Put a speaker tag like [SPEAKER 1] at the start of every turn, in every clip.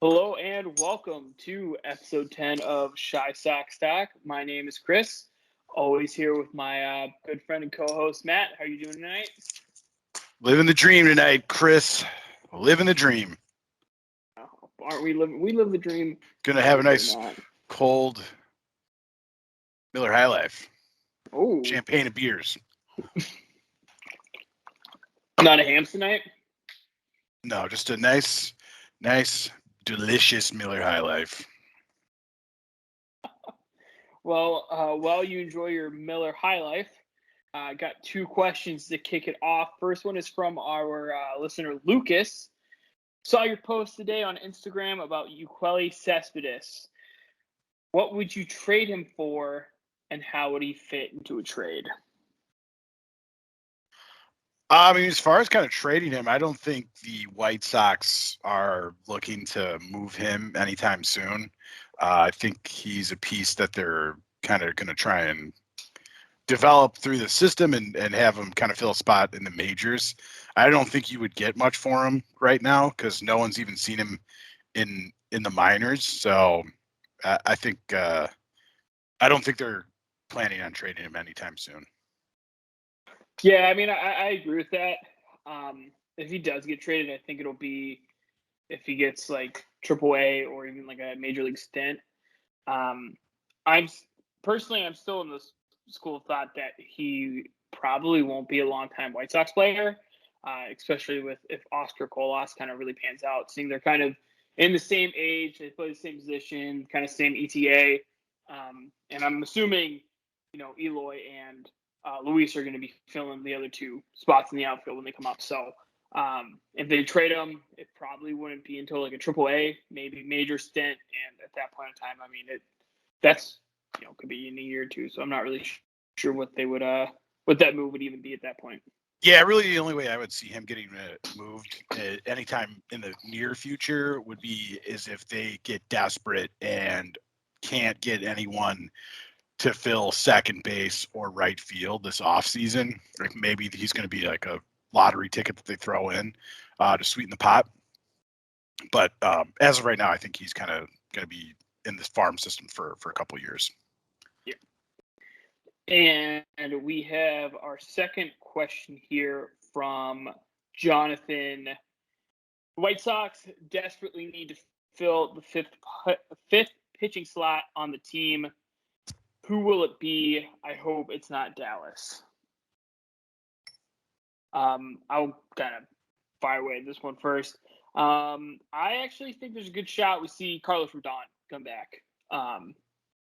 [SPEAKER 1] Hello and welcome to episode 10 of Shy Sock Stock. My name is Chris, always here with my good friend and co-host Matt. How are you doing tonight?
[SPEAKER 2] Living the dream tonight, Chris. Living the dream.
[SPEAKER 1] Aren't we living? We live the dream.
[SPEAKER 2] Gonna have a nice cold Miller High Life.
[SPEAKER 1] Oh,
[SPEAKER 2] Champagne and beers.
[SPEAKER 1] Not a hams tonight?
[SPEAKER 2] No, just a nice, delicious Miller High Life.
[SPEAKER 1] Well, while you enjoy your Miller High Life, I got two questions to kick it off. First one is from our listener Lucas. Saw your post today on Instagram about Ukulele Cespedes. What would you trade him for, and how would he fit into a trade?
[SPEAKER 2] I mean, as far as kind of trading him, I don't think the White Sox are looking to move him anytime soon. I think he's a piece that they're kind of going to try and develop through the system and have him kind of fill a spot in the majors. I don't think you would get much for him right now because no one's even seen him in the minors. So I think I don't think they're planning on trading him anytime soon.
[SPEAKER 1] Yeah, I mean, I agree with that. If he does get traded, I think it'll be if he gets like AAA or even like a major league stint. I'm still in this school of thought that he probably won't be a long-time White Sox player, especially with if Oscar Colas kind of really pans out. Seeing they're kind of in the same age, they play the same position, kind of same ETA, and I'm assuming, Eloy and Luis are going to be filling the other two spots in the outfield when they come up. So if they trade him, it probably wouldn't be until like a AAA, maybe major stint, and at that point in time, I mean, that's could be in a year or two. So I'm not really sure what they would what that move would even be at that point.
[SPEAKER 2] Yeah, really, the only way I would see him getting moved anytime in the near future would be is if they get desperate and can't get anyone to fill second base or right field this offseason. Like maybe he's going to be like a lottery ticket that they throw in to sweeten the pot. But as of right now, I think he's kind of going to be in this farm system for a couple of years.
[SPEAKER 1] Yeah. And we have our second question here from Jonathan. The White Sox desperately need to fill the fifth pitching slot on the team. Who will it be? I hope it's not Dallas. I'll kind of fire away this one first. I actually think there's a good shot we see Carlos Rodon come back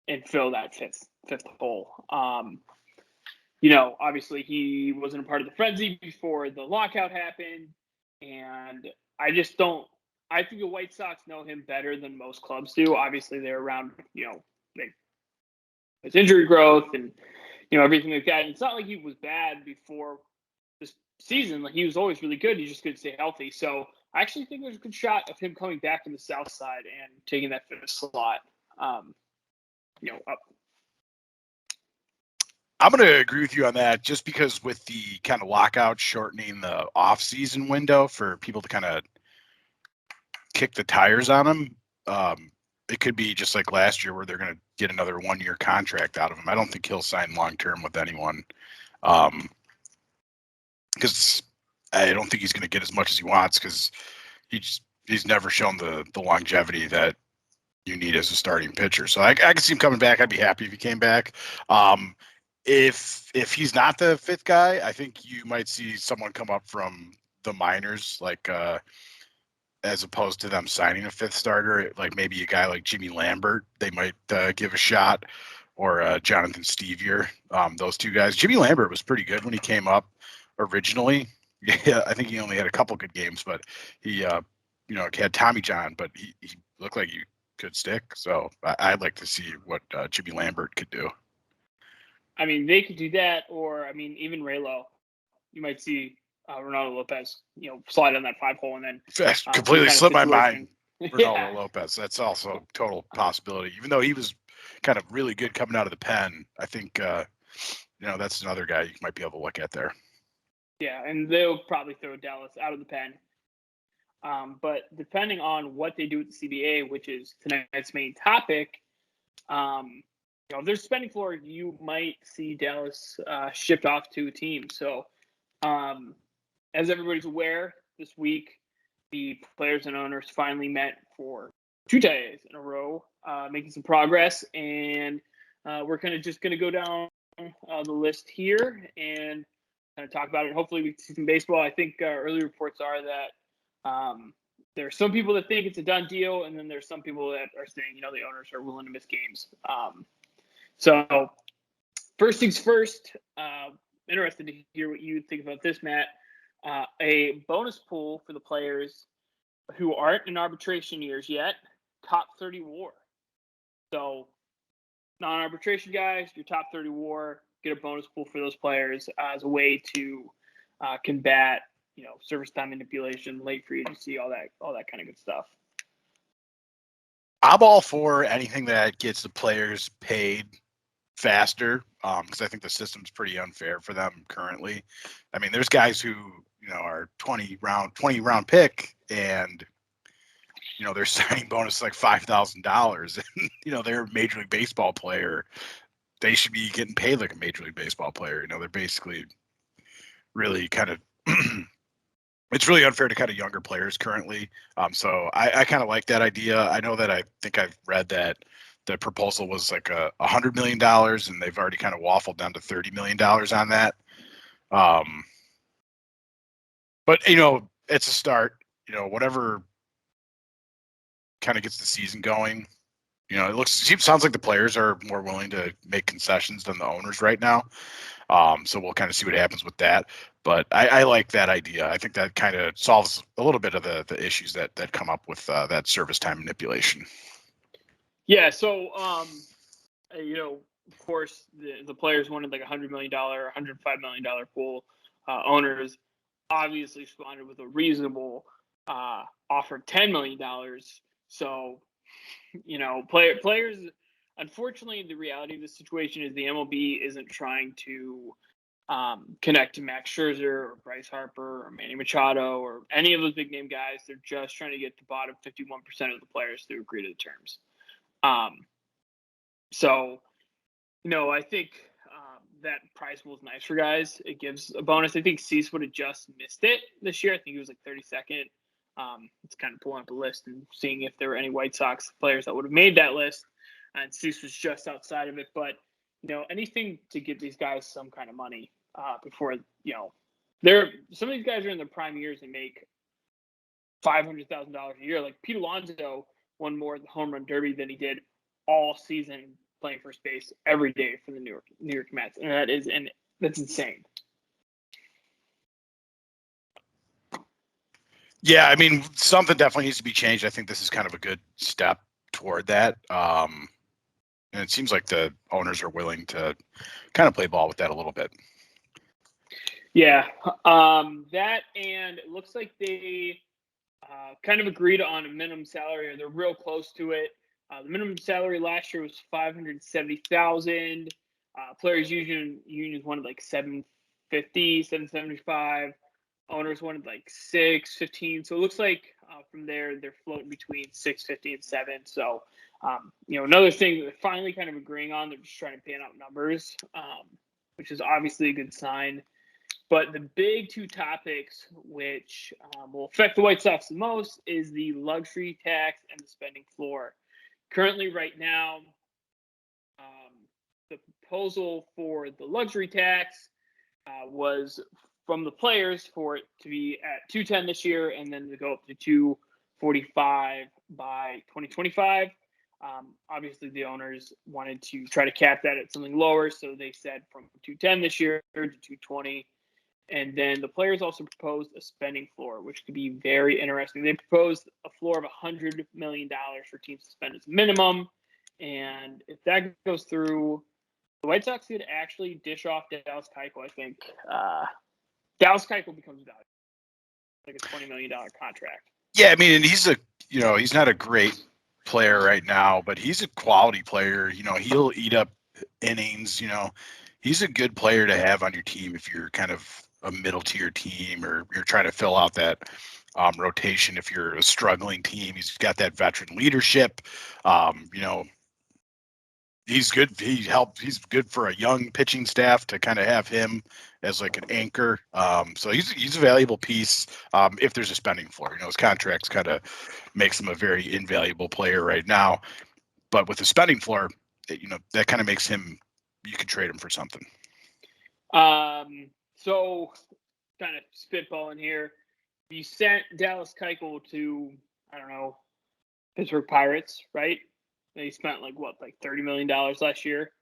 [SPEAKER 1] and fill that fifth hole. Obviously he wasn't a part of the frenzy before the lockout happened, and I just don't. I think the White Sox know him better than most clubs do. Obviously, they're around, his injury growth and everything like that. And it's not like he was bad before this season. Like, he was always really good. He just couldn't stay healthy. So I actually think there's a good shot of him coming back from the south side and taking that fifth slot. Up.
[SPEAKER 2] I'm going to agree with you on that, just because with the kind of lockout shortening the off-season window for people to kind of kick the tires on him, it could be just like last year where they're going to get another 1-year contract out of him. I don't think he'll sign long-term with anyone because I don't think he's going to get as much as he wants because he's never shown the longevity that you need as a starting pitcher. So I can see him coming back. I'd be happy if he came back. If he's not the fifth guy, I think you might see someone come up from the minors, like as opposed to them signing a fifth starter, like maybe a guy like Jimmy Lambert, they might give a shot, or Jonathan Stevier. Those two guys. Jimmy Lambert was pretty good when he came up originally. Yeah, I think he only had a couple good games, but he had Tommy John, but he looked like he could stick. So I'd like to see what Jimmy Lambert could do.
[SPEAKER 1] I mean, they could do that, or even Raylo. You might see Ronaldo Lopez, slide on that 5-hole and then
[SPEAKER 2] completely slipped my mind.
[SPEAKER 1] Ronaldo
[SPEAKER 2] Lopez. That's also a total possibility. Even though he was kind of really good coming out of the pen, I think that's another guy you might be able to look at there.
[SPEAKER 1] Yeah, and they'll probably throw Dallas out of the pen. But depending on what they do with the CBA, which is tonight's main topic, if there's spending floor, you might see Dallas shipped off to a team. So, as everybody's aware, this week the players and owners finally met for 2 days in a row, making some progress, and we're kind of just going to go down the list here and kind of talk about it. Hopefully, we see some baseball. I think early reports are that there are some people that think it's a done deal, and then there's some people that are saying, the owners are willing to miss games. So first things first, interested to hear what you think about this, Matt. A bonus pool for the players who aren't in arbitration years yet, top 30 WAR. So non-arbitration guys, your top 30 WAR, get a bonus pool for those players as a way to combat, service time manipulation, late free agency, all that kind of good stuff.
[SPEAKER 2] I'm all for anything that gets the players paid faster, because I think the system's pretty unfair for them currently. I mean, there's guys who are 20 round pick, and their signing bonus is like $5,000, and they're a Major League Baseball player. They should be getting paid like a Major League Baseball player. They're basically really kind of it's really unfair to kind of younger players currently. So I kind of like that idea. I know that I think I've read that the proposal was like $100 million, and they've already kind of waffled down to $30 million on that. But it's a start. Whatever kind of gets the season going. Sounds like the players are more willing to make concessions than the owners right now. So we'll kind of see what happens with that. But I like that idea. I think that kind of solves a little bit of the issues that come up with that service time manipulation.
[SPEAKER 1] Yeah. So, of course, the players wanted like $100 million, $105 million pool. Owners obviously responded with a reasonable offer of $10 million. So, players, unfortunately, the reality of the situation is the MLB isn't trying to connect to Max Scherzer or Bryce Harper or Manny Machado or any of those big name guys. They're just trying to get the bottom 51% of the players to agree to the terms. So, I think that prize pool is nice for guys. It gives a bonus. I think Cease would have just missed it this year. I think he was like 32nd. It's kind of pulling up a list and seeing if there were any White Sox players that would have made that list. And Cease was just outside of it. But, anything to give these guys some kind of money before, some of these guys are in their prime years and make $500,000 a year. Like Pete Alonso won more at the home run derby than he did all season playing first base every day for the New York Mets. And that's insane.
[SPEAKER 2] Yeah, I mean, something definitely needs to be changed. I think this is kind of a good step toward that. And it seems like the owners are willing to kind of play ball with that a little bit.
[SPEAKER 1] Yeah, that, and it looks like they kind of agreed on a minimum salary, or they're real close to it. The minimum salary last year was $570,000. Players unions wanted like $750,000, $775,000. Owners wanted like $615,000. So it looks like from there they're floating between $650,000 and $700,000. So another thing that they're finally kind of agreeing on, they're just trying to pan out numbers, which is obviously a good sign. But the big two topics which will affect the White Sox the most is the luxury tax and the spending floor. Currently, right now, the proposal for the luxury tax was from the players for it to be at $210 this year, and then to go up to $245 by 2025. Obviously, the owners wanted to try to cap that at something lower, so they said from $210 this year to $220. And then the players also proposed a spending floor, which could be very interesting. They proposed a floor of $100 million for teams to spend as a minimum. And if that goes through, the White Sox could actually dish off Dallas Keuchel, I think. Dallas Keuchel becomes valuable, like a $20 million contract.
[SPEAKER 2] Yeah, I mean, and he's not a great player right now, but he's a quality player. He'll eat up innings. He's a good player to have on your team if you're kind of a middle tier team or you're trying to fill out that rotation if you're a struggling team. He's got that veteran leadership. He's good. He's good for a young pitching staff to kind of have him as like an anchor. So he's a valuable piece if there's a spending floor. His contracts kind of makes him a very invaluable player right now. But with the spending floor, that kind of makes him. You could trade him for something.
[SPEAKER 1] So kind of spitballing here. You sent Dallas Keuchel to, I don't know, Pittsburgh Pirates, right? They spent like $30 million last year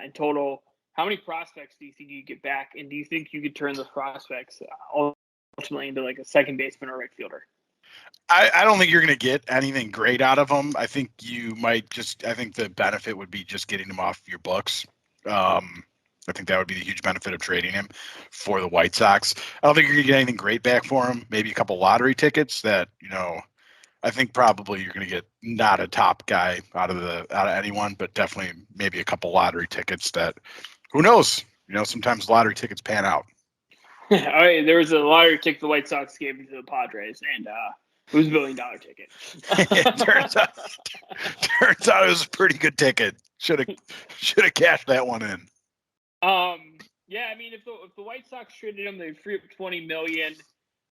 [SPEAKER 1] in total. How many prospects do you think you get back? And do you think you could turn those prospects ultimately into like a second baseman or right fielder?
[SPEAKER 2] I don't think you're going to get anything great out of them. I think you might I think the benefit would be just getting them off your books. I think that would be the huge benefit of trading him for the White Sox. I don't think you're going to get anything great back for him. Maybe a couple lottery tickets that, I think probably you're going to get not a top guy out of anyone, but definitely maybe a couple lottery tickets that, who knows? Sometimes lottery tickets pan out.
[SPEAKER 1] All right, there was a lottery ticket the White Sox gave to the Padres, and it was $1 billion ticket.
[SPEAKER 2] turns out it was a pretty good ticket. Should have cashed that one in.
[SPEAKER 1] Yeah, I mean, if the White Sox traded him, they'd free up $20 million.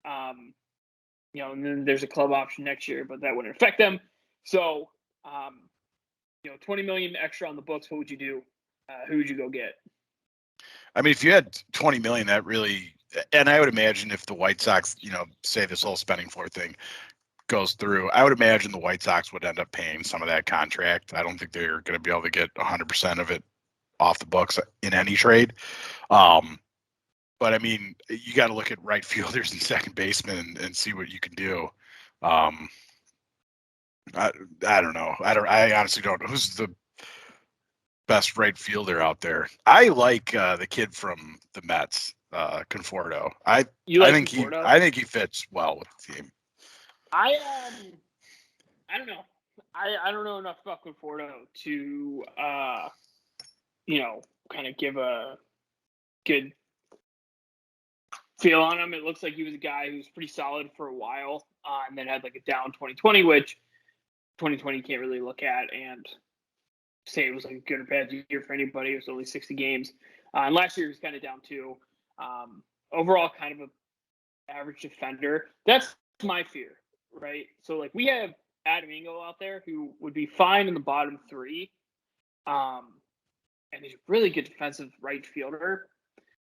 [SPEAKER 1] And then there's a club option next year, but that wouldn't affect them. So, $20 million extra on the books. What would you do? Who would you go get?
[SPEAKER 2] I mean, if you had $20 million, that really, and I would imagine if the White Sox, say this whole spending floor thing goes through, I would imagine the White Sox would end up paying some of that contract. I don't think they're going to be able to get 100% of it off the books in any trade. But I mean, you got to look at right fielders and second basemen and see what you can do. I don't know. I honestly don't know who's the best right fielder out there. I like the kid from the Mets, Conforto. I think he fits well with the team.
[SPEAKER 1] I don't know. I don't know enough about Conforto to kind of give a good feel on him. It looks like he was a guy who was pretty solid for a while, and then had like a down 2020, which 2020 you can't really look at and say it was like a good or bad year for anybody. It was only 60 games. And last year he was kind of down too. Overall, kind of an average defender. That's my fear, right? So like we have Adam Engel out there who would be fine in the bottom three. And he's a really good defensive right fielder.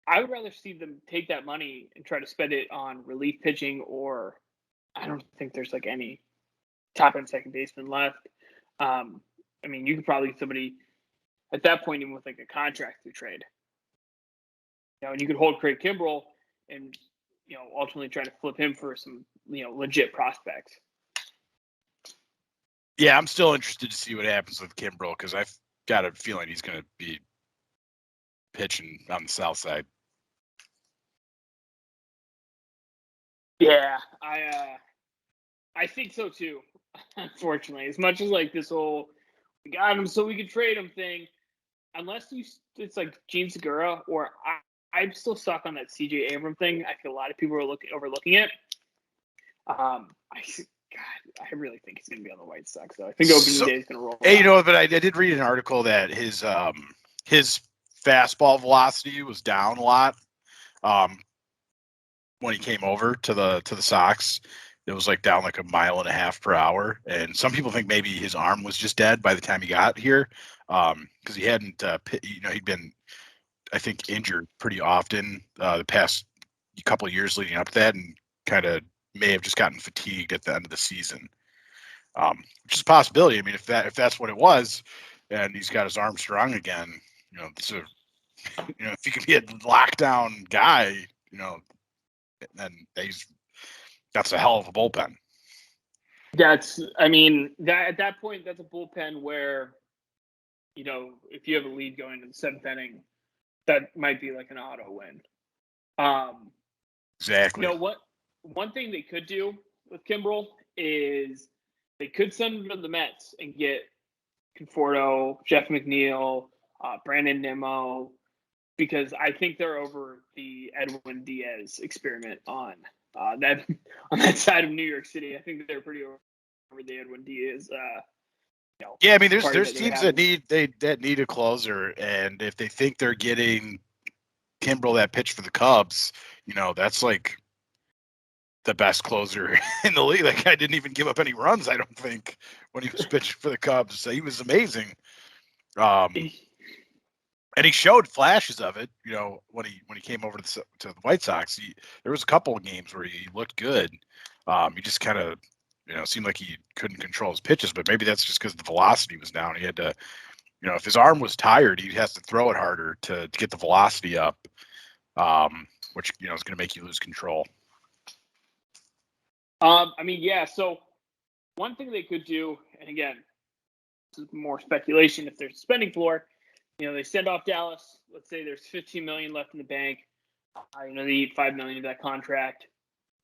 [SPEAKER 1] I would rather see them take that money and try to spend it on relief pitching, or I don't think there's like any top end second baseman left. I mean, you could probably get somebody at that point even with like a contract through trade. And you could hold Craig Kimbrell and ultimately try to flip him for some legit prospects.
[SPEAKER 2] Yeah, I'm still interested to see what happens with Kimbrell because I've got a feeling he's going to be pitching on the south side.
[SPEAKER 1] Yeah, I think so too. Unfortunately, as much as like this whole we got him so we could trade him thing, unless it's like Gene Segura or I'm still stuck on that CJ Abrams thing. I feel a lot of people are overlooking it. I really think he's going to be on the White Sox. So I think opening day is going to roll.
[SPEAKER 2] Hey, but I did read an article that his fastball velocity was down a lot when he came over to the Sox. It was like down like 1.5 miles per hour, and some people think maybe his arm was just dead by the time he got here because he hadn't he'd been, I think, injured pretty often the past couple of years leading up to that, and kind of may have just gotten fatigued at the end of the season, which is a possibility. I mean, if that's what it was, and he's got his arm strong again, if he can be a lockdown guy, then that's a hell of a bullpen.
[SPEAKER 1] At that point, that's a bullpen where, if you have a lead going to the 7th inning, that might be like an auto win.
[SPEAKER 2] Exactly.
[SPEAKER 1] One thing they could do with Kimbrell is they could send him to the Mets and get Conforto, Jeff McNeil, Brandon Nimmo, because I think they're over the Edwin Diaz experiment on that on that side of New York City. I think they're pretty over the head when D is.
[SPEAKER 2] Yeah, I mean, there's teams that need a closer, and if they think they're getting Kimbrel that pitch for the Cubs, that's like the best closer in the league. That guy didn't even give up any runs, I don't think, when he was pitching for the Cubs. So he was amazing. And he showed flashes of it, when he came over to the White Sox. There was a couple of games where he looked good. He just kind of, seemed like he couldn't control his pitches, but maybe that's just because the velocity was down. He had to, if his arm was tired, he has to throw it harder to get the velocity up, which, is going to make you lose control.
[SPEAKER 1] So one thing they could do, and again, this is more speculation, if there's a spending floor, they send off Dallas. Let's say there's $15 million left in the bank. They eat $5 million of that contract.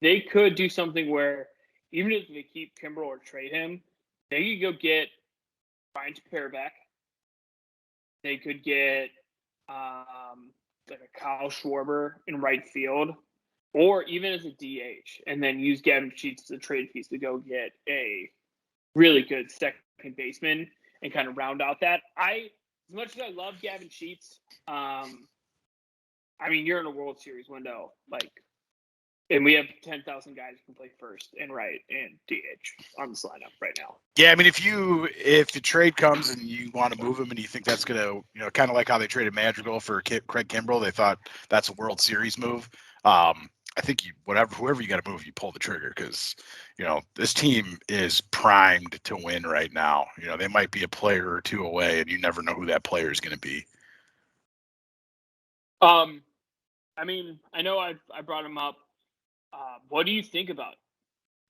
[SPEAKER 1] They could do something where even if they keep Kimbrel or trade him, they could go get Brian Tepera back. They could get like a Kyle Schwarber in right field, or even as a DH, and then use Gavin Sheets as a trade piece to go get a really good second baseman and kind of round out that. As much as I love Gavin Sheets, you're in a World Series window, and we have 10,000 guys who can play first and right and DH on this lineup right now.
[SPEAKER 2] Yeah, I mean, if the trade comes and you want to move him and you think that's going to, kind of like how they traded Madrigal for Craig Kimbrel, they thought that's a World Series move. I think whoever you got to move, you pull the trigger because, this team is primed to win right now. They might be a player or two away, and you never know who that player is going to be.
[SPEAKER 1] I know I brought him up. What do you think about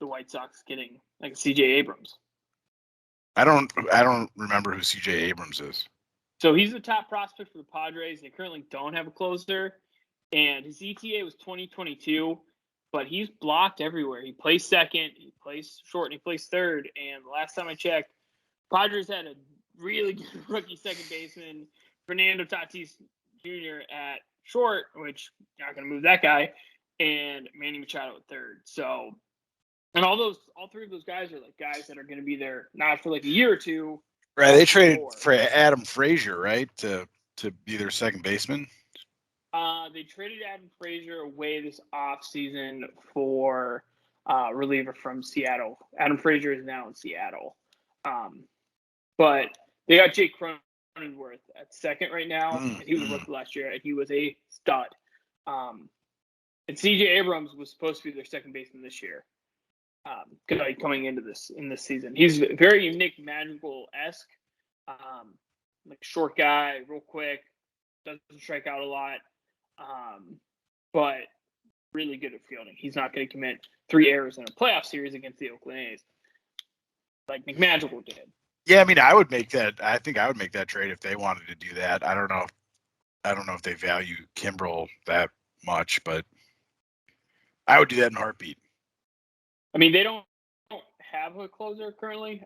[SPEAKER 1] the White Sox getting like CJ Abrams?
[SPEAKER 2] I don't remember who CJ Abrams is.
[SPEAKER 1] So he's the top prospect for the Padres. They currently don't have a closer, and his ETA was 2022, but he's blocked everywhere. He plays second, he plays short, and he plays third. And the last time I checked, Padres had a really good rookie second baseman, Fernando Tatis Jr. at short, which you're not going to move that guy, and Manny Machado at third. So, and all three of those guys are like guys that are going to be there not for like a year or two.
[SPEAKER 2] Right, they traded for Adam Frazier, right, to be their second baseman.
[SPEAKER 1] They traded Adam Frazier away this offseason for reliever from Seattle. Adam Frazier is now in Seattle. But they got Jake Cronenworth at second right now. And he was a rookie last year, and he was a stud. And CJ Abrams was supposed to be their second baseman this year. Coming into this season. He's very Nick Madrigal-esque. Like short guy, real quick, doesn't strike out a lot. But really good at fielding. He's not going to commit 3 errors in a playoff series against the Oakland A's like Nick Madrigal did.
[SPEAKER 2] Yeah, I mean, I would make that. I think I would make that trade if they wanted to do that. I don't know if they value Kimbrel that much, but I would do that in a heartbeat.
[SPEAKER 1] I mean, they don't have a closer currently.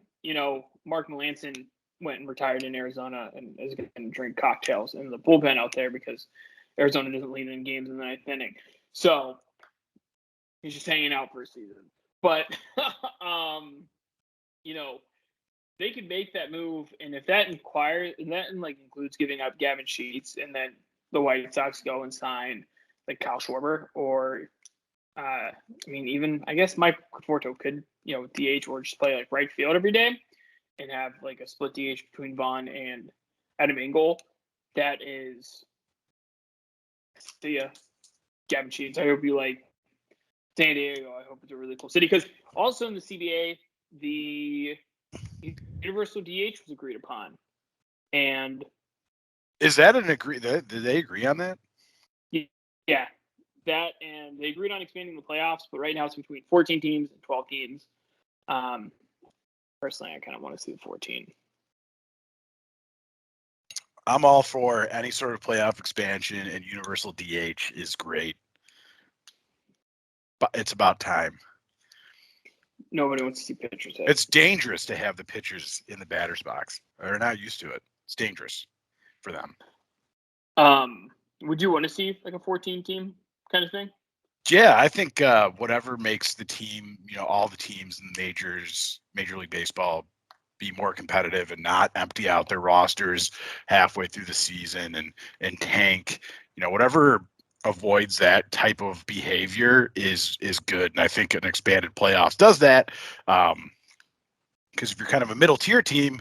[SPEAKER 1] Mark Melanson went and retired in Arizona and is going to drink cocktails in the bullpen out there because Arizona doesn't lead in games in the 9th inning. So he's just hanging out for a season. But, they could make that move. And if that includes giving up Gavin Sheets and then the White Sox go and sign like Kyle Schwarber or, even I guess Mike Conforto could, DH or just play like right field every day and have like a split DH between Vaughn and Adam Engel. That is, see ya, Gavin Sheets. I hope you like San Diego. I hope it's a really cool city because also in the CBA, the universal DH was agreed upon. And
[SPEAKER 2] is that an agree? Did they agree on that?
[SPEAKER 1] Yeah. That, and they agreed on expanding the playoffs, but right now it's between 14 teams and 12 teams. Personally, I kind of want to see the 14.
[SPEAKER 2] I'm all for any sort of playoff expansion, and universal DH is great. But it's about time.
[SPEAKER 1] Nobody wants to see pitchers hit.
[SPEAKER 2] It's dangerous to have the pitchers in the batter's box. They're not used to it. It's dangerous for them.
[SPEAKER 1] Would you want to see like a 14 team kind of thing?
[SPEAKER 2] Yeah, I think whatever makes the team, all the teams in the Major League Baseball, be more competitive and not empty out their rosters halfway through the season and tank, whatever avoids that type of behavior is good. And I think an expanded playoffs does that. Because if you're kind of a middle tier team,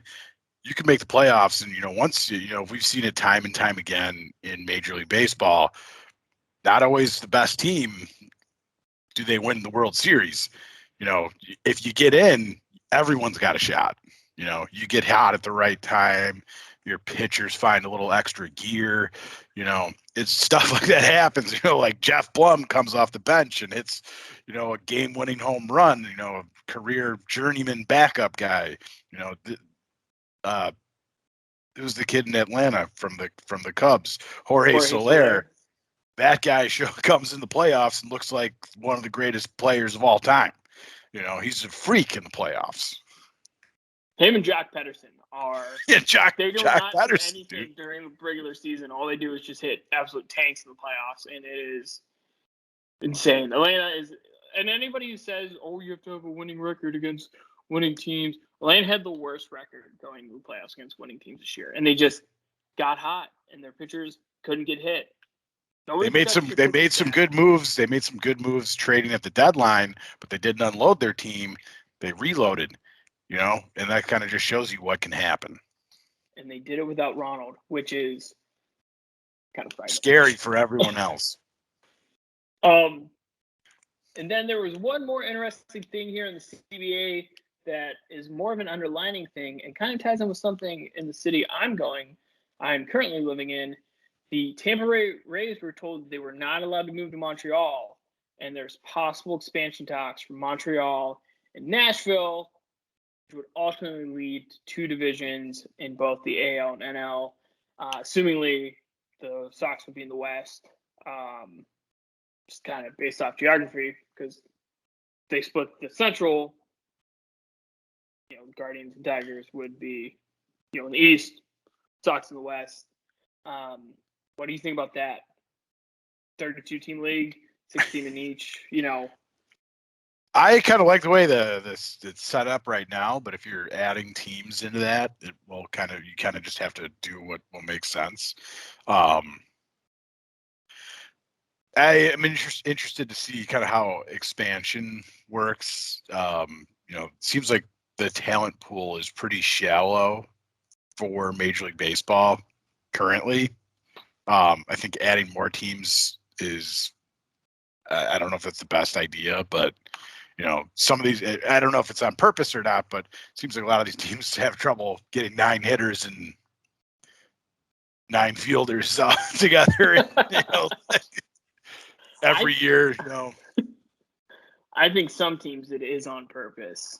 [SPEAKER 2] you can make the playoffs. And, once, we've seen it time and time again in Major League Baseball, not always the best team do they win the World Series. If you get in, everyone's got a shot. You get hot at the right time. Your pitchers find a little extra gear. It's stuff like that happens. Like Jeff Blum comes off the bench and it's, a game-winning home run. A career journeyman backup guy. It was the kid in Atlanta from the Cubs, Jorge Solaire. That guy comes in the playoffs and looks like one of the greatest players of all time. He's a freak in the playoffs.
[SPEAKER 1] Him and Jack Pedersen are.
[SPEAKER 2] Yeah, Jack
[SPEAKER 1] They do
[SPEAKER 2] Jack
[SPEAKER 1] not
[SPEAKER 2] Pedersen,
[SPEAKER 1] do anything
[SPEAKER 2] dude.
[SPEAKER 1] during the regular season. All they do is just hit absolute tanks in the playoffs, and it is insane. Atlanta is, and anybody who says, "Oh, you have to have a winning record against winning teams," Atlanta had the worst record going to the playoffs against winning teams this year, and they just got hot, and their pitchers couldn't get hit.
[SPEAKER 2] They made some good moves. They made some good moves trading at the deadline, but they didn't unload their team. They reloaded, and that kind of just shows you what can happen.
[SPEAKER 1] And they did it without Ronald, which is kind of
[SPEAKER 2] scary for everyone else.
[SPEAKER 1] And then there was one more interesting thing here in the CBA that is more of an underlining thing and kind of ties in with something in the city I'm currently living in. The Tampa Bay Rays were told they were not allowed to move to Montreal, and there's possible expansion talks from Montreal and Nashville, which would ultimately lead to two divisions in both the AL and NL. Assumingly, the Sox would be in the West, just kind of based off geography, because they split the Central. Guardians and Tigers would be, in the East, Sox in the West. What do you think about that? 32-team league, 16 in each.
[SPEAKER 2] I kind of like the way it's set up right now, but if you're adding teams into that, you kind of just have to do what will make sense. I'm interested to see kind of how expansion works. It seems like the talent pool is pretty shallow for Major League Baseball currently. I think adding more teams is, I don't know if that's the best idea, but some of these, I don't know if it's on purpose or not, but it seems like a lot of these teams have trouble getting 9 hitters and 9 fielders together, every year.
[SPEAKER 1] I think some teams it is on purpose.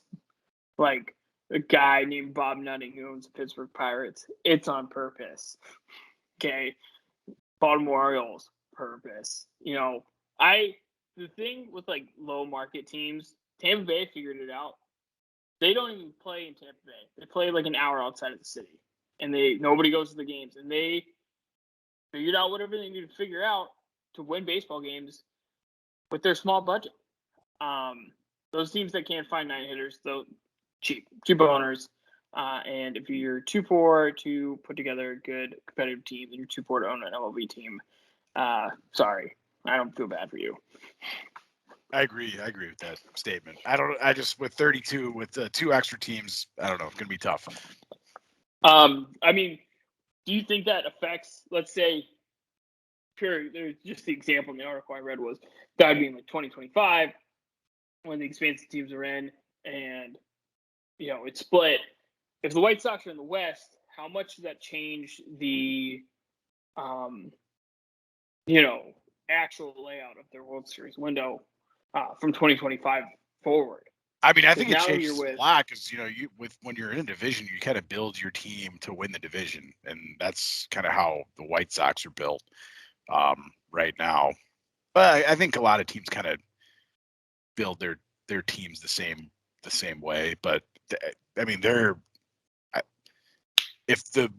[SPEAKER 1] Like a guy named Bob Nutting who owns the Pittsburgh Pirates. It's on purpose. Okay. Baltimore Orioles, purpose. The thing with like low market teams, Tampa Bay figured it out. They don't even play in Tampa Bay. They play like an hour outside of the city, and nobody goes to the games. And they figured out whatever they need to figure out to win baseball games with their small budget. Those teams that can't find 9 hitters, though, cheap owners. And if you're too poor to put together a good competitive team, then you're too poor to own an MLB team. Sorry, I don't feel bad for you.
[SPEAKER 2] I agree with that statement. I just with 32 with 2 extra teams, I don't know, it's gonna be tough.
[SPEAKER 1] Do you think that affects, let's say, there's just the example in the article I read was that would be in like 2025 when the expansion teams are in, and it's split. If the White Sox are in the West, how much does that change the actual layout of their World Series window from 2025 forward?
[SPEAKER 2] I think it changes a lot because when you're in a division, you kind of build your team to win the division, and that's kind of how the White Sox are built right now. But I think a lot of teams kind of build their teams the same way. But if the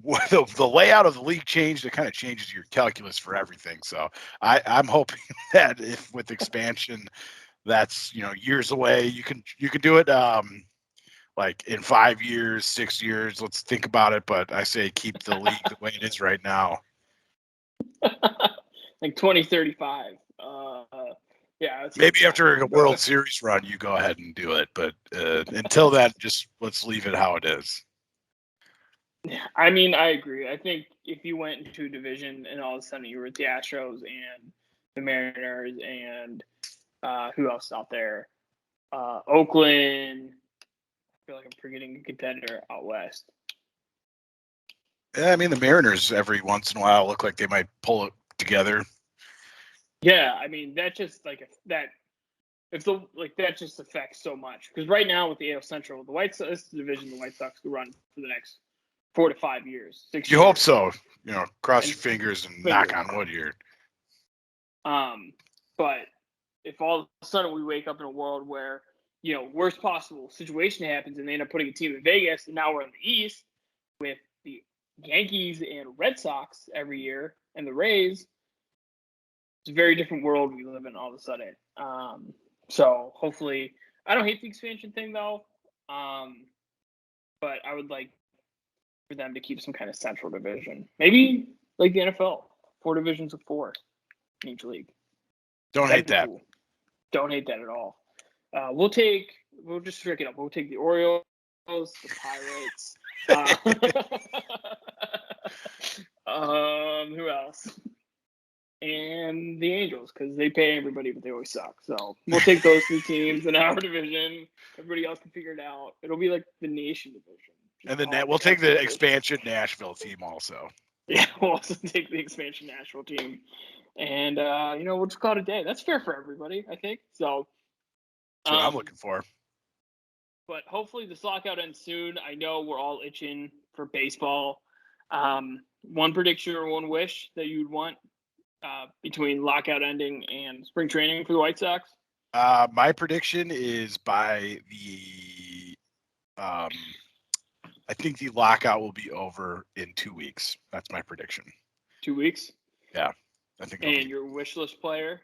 [SPEAKER 2] layout of the league changed, it kind of changes your calculus for everything. So I'm hoping that if with expansion, that's years away. You can do it like in 5 years, 6 years. Let's think about it. But I say keep the league the way it is right now.
[SPEAKER 1] Like 2035. Yeah.
[SPEAKER 2] Maybe after a World Series run, you go ahead and do it. But until then, just let's leave it how it is.
[SPEAKER 1] I mean, I agree. I think if you went into a division and all of a sudden you were at the Astros and the Mariners and who else out there? Oakland. I feel like I'm forgetting a contender out west.
[SPEAKER 2] Yeah, I mean, the Mariners every once in a while look like they might pull it together.
[SPEAKER 1] Yeah, I mean, that just that just affects so much because right now with the AL Central, the White Sox, this is the division the White Sox could run for the next 4 to 5 years. 6
[SPEAKER 2] You
[SPEAKER 1] years.
[SPEAKER 2] hope so. Cross your fingers and knock on wood here.
[SPEAKER 1] But if all of a sudden we wake up in a world where worst possible situation happens and they end up putting a team in Vegas, and now we're in the East with the Yankees and Red Sox every year and the Rays, it's a very different world we live in all of a sudden. So hopefully, I don't hate the expansion thing though, but I would like for them to keep some kind of central division, maybe like the NFL, 4 divisions of 4 in each league.
[SPEAKER 2] Don't hate that.
[SPEAKER 1] Cool. Don't hate that at all. We'll just trick it up. We'll take the Orioles, the Pirates. Who else? And the Angels, because they pay everybody, but they always suck. So we'll take those 2 teams in our division. Everybody else can figure it out. It'll be like the nation division.
[SPEAKER 2] And then we'll take the expansion Nashville team also.
[SPEAKER 1] Yeah, we'll also take the expansion Nashville team. And, we'll just call it a day. That's fair for everybody, I think. So
[SPEAKER 2] that's what I'm looking for.
[SPEAKER 1] But hopefully this lockout ends soon. I know we're all itching for baseball. One prediction or one wish that you'd want between lockout ending and spring training for the White Sox?
[SPEAKER 2] My prediction is by the I think the lockout will be over in 2 weeks. That's my prediction.
[SPEAKER 1] 2 weeks?
[SPEAKER 2] Yeah. I think.
[SPEAKER 1] And your wish list player?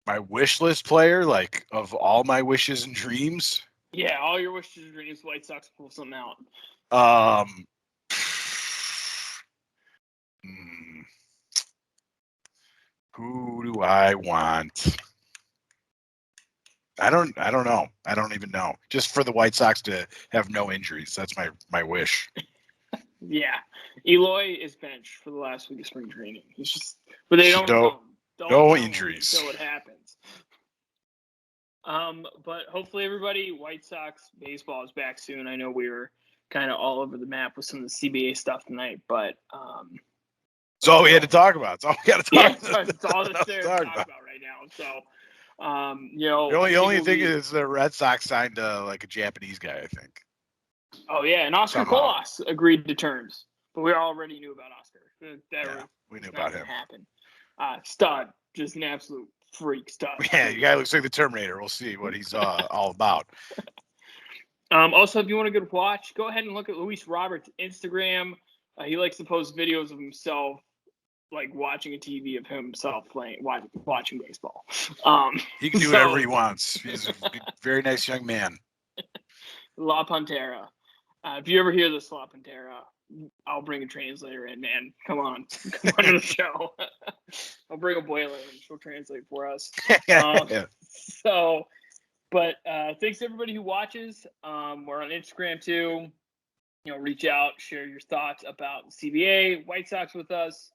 [SPEAKER 2] My wish list player, like of all my wishes and dreams?
[SPEAKER 1] Yeah, all your wishes and dreams, White Sox pull something out.
[SPEAKER 2] Who do I want? I don't know. I don't even know. Just for the White Sox to have no injuries. That's my wish.
[SPEAKER 1] Yeah. Eloy is benched for the last week of spring training. He's just, but they don't
[SPEAKER 2] no injuries.
[SPEAKER 1] So it happens. But hopefully everybody, White Sox baseball is back soon. I know we were kind of all over the map with some of the CBA stuff tonight, but
[SPEAKER 2] it's all we had to talk about. It's all we got to talk about.
[SPEAKER 1] It's all that's there to talk about right now. So
[SPEAKER 2] the only thing is the Red Sox signed like a Japanese guy, I think.
[SPEAKER 1] Oh yeah, and Oscar Colas agreed to terms, but we already knew about Oscar.
[SPEAKER 2] We knew about him.
[SPEAKER 1] Happen. Stud, just an absolute freak stud.
[SPEAKER 2] Yeah, the guy looks like the Terminator. We'll see what he's all about.
[SPEAKER 1] Also, if you want a good watch, go ahead and look at Luis Roberts' Instagram. He likes to post videos of himself, like watching a TV of himself watching baseball.
[SPEAKER 2] He can do whatever he wants. He's a very nice young man.
[SPEAKER 1] La Pantera. If you ever hear this La Pantera, I'll bring a translator in, man. Come on to the show. I'll bring a boiler and she'll translate for us. But thanks to everybody who watches. We're on Instagram too. Reach out, share your thoughts about CBA, White Sox with us.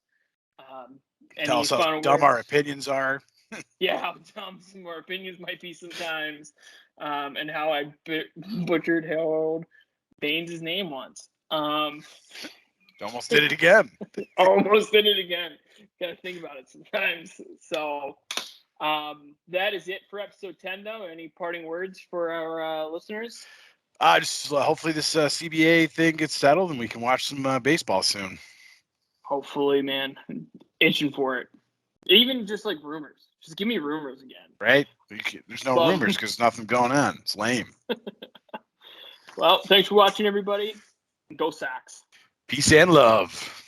[SPEAKER 2] Tell us how dumb our opinions are.
[SPEAKER 1] Yeah, how dumb some of our opinions might be sometimes. And how I butchered Harold Baines' name once.
[SPEAKER 2] Almost did it again.
[SPEAKER 1] Almost did it again. Gotta think about it sometimes. So that is it for episode 10, though. Any parting words for our listeners?
[SPEAKER 2] Just hopefully this CBA thing gets settled and we can watch some baseball soon.
[SPEAKER 1] Hopefully, man. Itching for it. Even just like rumors. Just give me rumors again.
[SPEAKER 2] Right? There's no rumors because nothing's going on. It's lame.
[SPEAKER 1] Well, thanks for watching, everybody. Go Sox.
[SPEAKER 2] Peace and love.